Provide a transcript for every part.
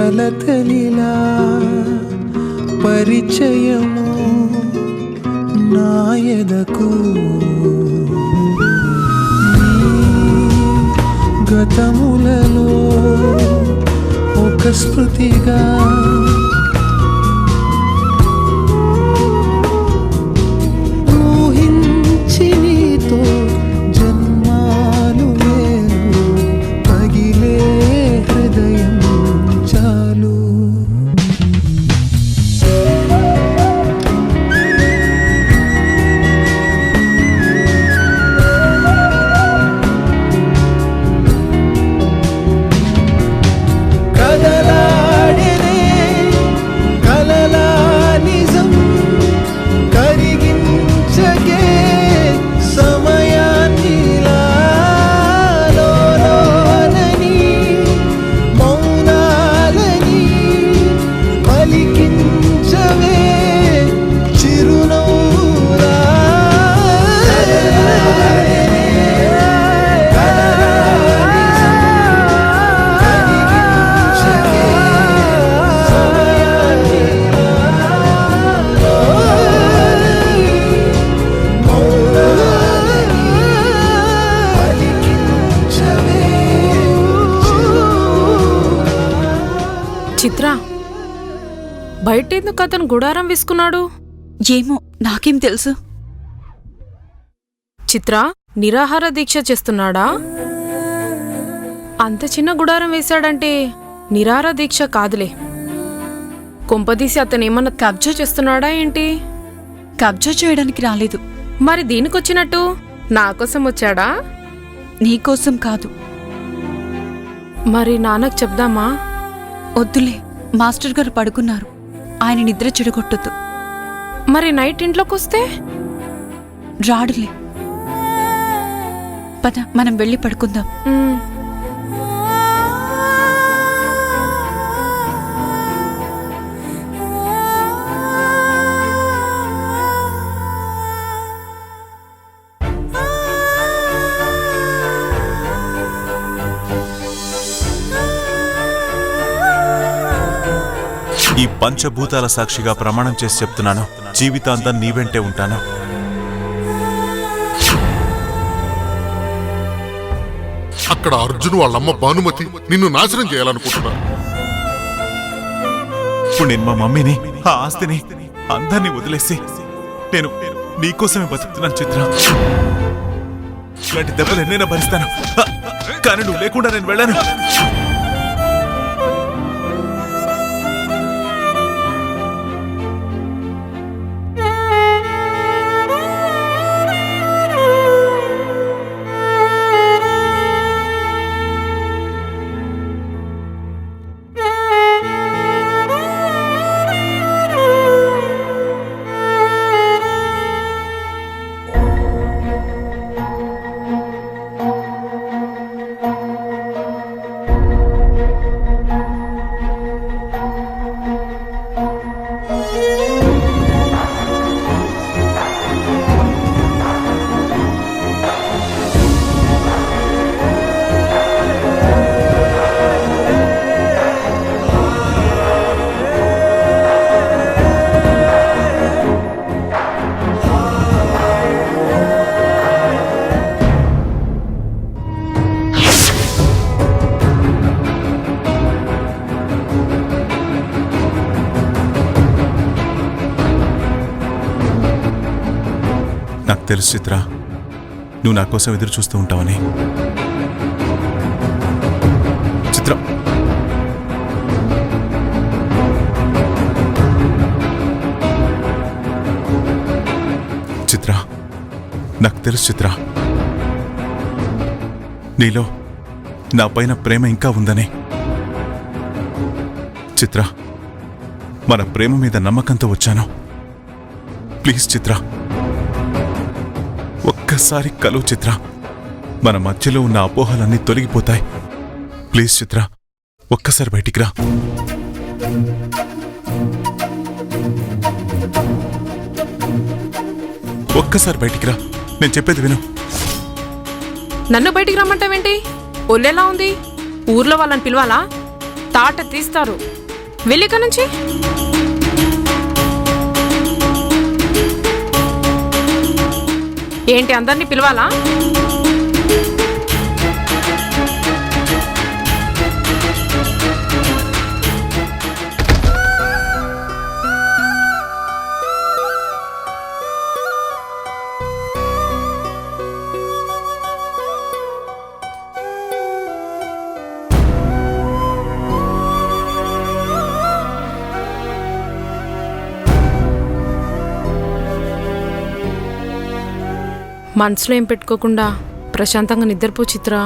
కలతలిలా పరిచయము నా ఎదకు గతములలో ఒక స్మృతిగా ఊహించి నీతో జన్మాలు వేరు పగిలే హృదయం చాలు. చిత్ర, బయటెందుకు అతను గుడారం వేసుకున్నాడు? ఏమో, నాకేం తెలుసు. చిత్ర, నిరాహార దీక్ష చేస్తున్నాడా? అంత చిన్న గుడారం వేశాడంటే నిరాహార దీక్ష కాదులే. కొంపదీసి అతనేమన్నా కబ్జా చేస్తున్నాడా ఏంటి? కబ్జా చేయడానికి రాలేదు. మరి దీనికొచ్చినట్టు నా కోసం వచ్చాడా? నీకోసం కాదు. మరి నాన్నకు చెప్దామా? వద్దులే, మాస్టర్ గారు పడుకున్నారు. ఆయన నిద్ర చెడగొట్టొద్దు. మరి నైట్ ఇంట్లోకొస్తే? రాడులే. పద, మనం వెళ్ళి పడుకుందాం. ఈ పంచభూతాల సాక్షిగా ప్రమాణం చేసి చెప్తున్నాను, జీవితాంతం నీ వెంటే ఉంటాను. అక్కడ అర్జున్ వాళ్ళమ్మ భానుమతి నిన్ను నాశనం చేయాలనుకుంటున్నారు. ఇప్పుడు నేను మా మమ్మీని, ఆ ఆస్తిని, అందరినీ వదిలేసి నేను నీకోసమే బతుకుతున్నాను చిత్ర. ఇలాంటి దెబ్బలు ఎన్నైనా భరిస్తాను, కానీ నువ్వు లేకుండా నేను వెళ్ళాను. నాకు తెలుసు చిత్ర, నువ్వు నా కోసం ఎదురు చూస్తూ ఉంటావని. చిత్ర, చిత్ర, నాకు తెలుసు చిత్ర, నీలో నా పైన ప్రేమ ఇంకా ఉందని. చిత్ర, మన ప్రేమ మీద నమ్మకంతో వచ్చాను. ప్లీజ్ చిత్ర, ఒక్కసారి కలువు చిత్ర. మన మధ్యలో ఉన్న అపోహలన్నీ తొలగిపోతాయి. ప్లీజ్ చిత్ర, ఒక్కసారి బయటికి రా. ఒక్కసారి బయటికి రా, నేను చెప్పేది విను. నన్ను బయటికి రమ్మంటావేంటి? ఒళ్ళెలా ఉంది? ఊర్లో వాళ్ళని పిలవాలా? తాట తీస్తారు. వెళ్ళిక నుంచి. ఏంటి అందరినీ పిలవాలా? మనసులో ఏం పెట్టుకోకుండా ప్రశాంతంగా నిద్రపో చిత్ర.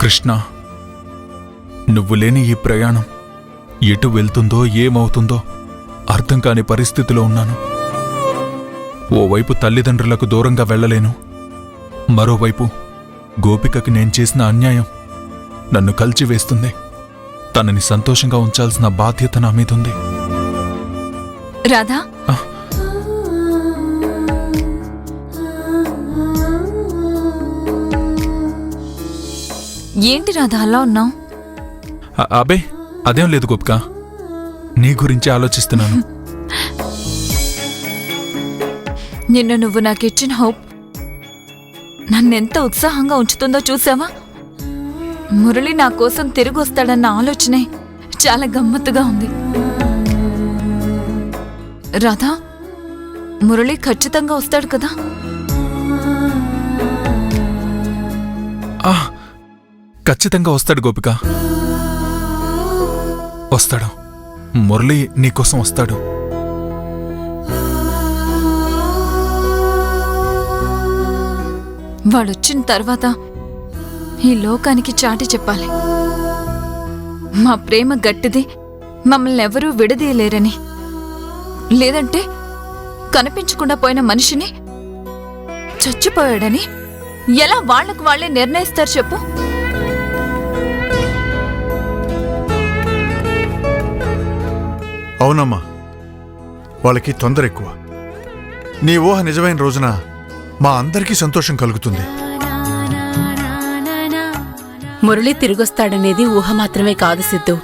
కృష్ణ, నువ్వు లేని ఈ ప్రయాణం ఎటు వెళ్తుందో ఏమవుతుందో అర్థం కాని పరిస్థితిలో ఉన్నాను. ఓవైపు తల్లిదండ్రులకు దూరంగా వెళ్ళలేను, మరోవైపు గోపికకి నేను చేసిన అన్యాయం నన్ను కలిచివేస్తుంది. తనని సంతోషంగా ఉంచాల్సిన బాధ్యత నా మీదుంది. రాధా, ఏంటి రాధా అలా ఉన్నావు? అబే అదేం లేదు గోపిక, నీ గురించి ఆలోచిస్తున్నాను. నిన్న నువ్వు నాకిచ్చిన హోప్ నన్నెంత ఉత్సాహంగా ఉంచుతుందో చూసావా? మురళి నా కోసం తిరిగి వస్తాడన్న ఆలోచనే చాలా గమ్మత్తుగా ఉంది. రాధా, మురళి ఖచ్చితంగా వస్తాడు కదా? ఖచ్చితంగా వస్తాడు గోపిక, వస్తాడు. మురళి నీకోసం వస్తాడు. వాడొచ్చిన తర్వాత ఈ లోకానికి చాటి చెప్పాలి, మా ప్రేమ గట్టిది, మమ్మల్ని ఎవరూ విడదీయలేరని. లేదంటే కనిపించకుండా పోయిన మనిషిని చచ్చిపోయాడని ఎలా వాళ్లకు వాళ్లే నిర్ణయిస్తారు చెప్పు? అవునమ్మా, వాళ్ళకి తొందర ఎక్కువ. నీ ఊహ నిజమైన రోజున మా అందరికీ సంతోషం కలుగుతుంది. మురళి తిరిగొస్తాడనేది ఊహ మాత్రమే కాదు సిద్ధు.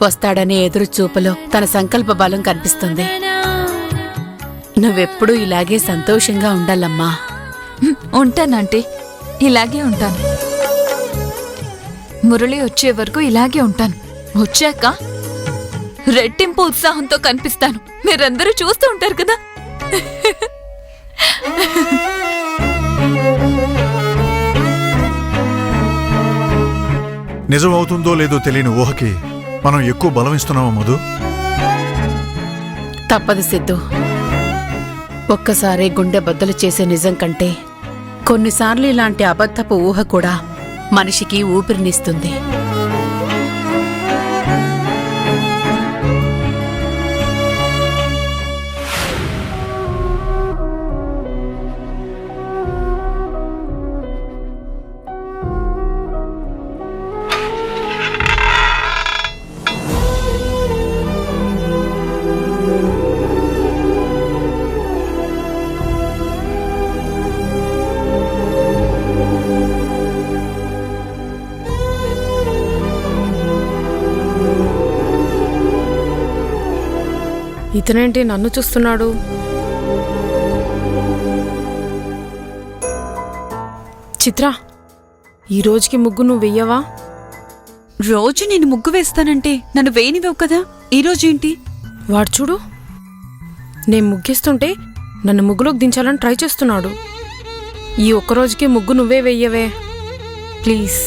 వస్తాడనే ఎదురు చూపులో తన సంకల్ప బలం కనిపిస్తుంది. నువ్వెప్పుడూ ఇలాగే సంతోషంగా ఉండాలమ్మా. ఉంటానంటే ఇలాగే ఉంటాను. మురళి వచ్చే వరకు ఇలాగే ఉంటాను. వచ్చాక రెట్టింపు ఉత్సాహంతో కనిపిస్తాను. మీరందరూ చూస్తూ ఉంటారు కదా. నిజమవుతుందో లేదో తెలియని ఊహకి మనం ఎక్కువ బలం ఇస్తున్నామా మధు? తప్పదు సిద్ధు. ఒక్కసారి గుండె బద్దలు చేసే నిజం కంటే కొన్నిసార్లు ఇలాంటి అబద్ధపు ఊహ కూడా మనిషికి ఊపిరినిస్తుంది. ఇతనేంటి నన్ను చూస్తున్నాడు? చిత్ర, ఈ రోజుకి ముగ్గు నువ్వు వెయ్యవా? రోజు నేను ముగ్గు వేస్తానంటే నన్ను వేయనివ్వవు కదా. ఈరోజేంటి? వాడు చూడు, నేను ముగ్గేస్తుంటే నన్ను ముగ్గులోకి దించాలని ట్రై చేస్తున్నాడు. ఈ ఒక్కరోజుకి ముగ్గు నువ్వే వెయ్యవే ప్లీజ్.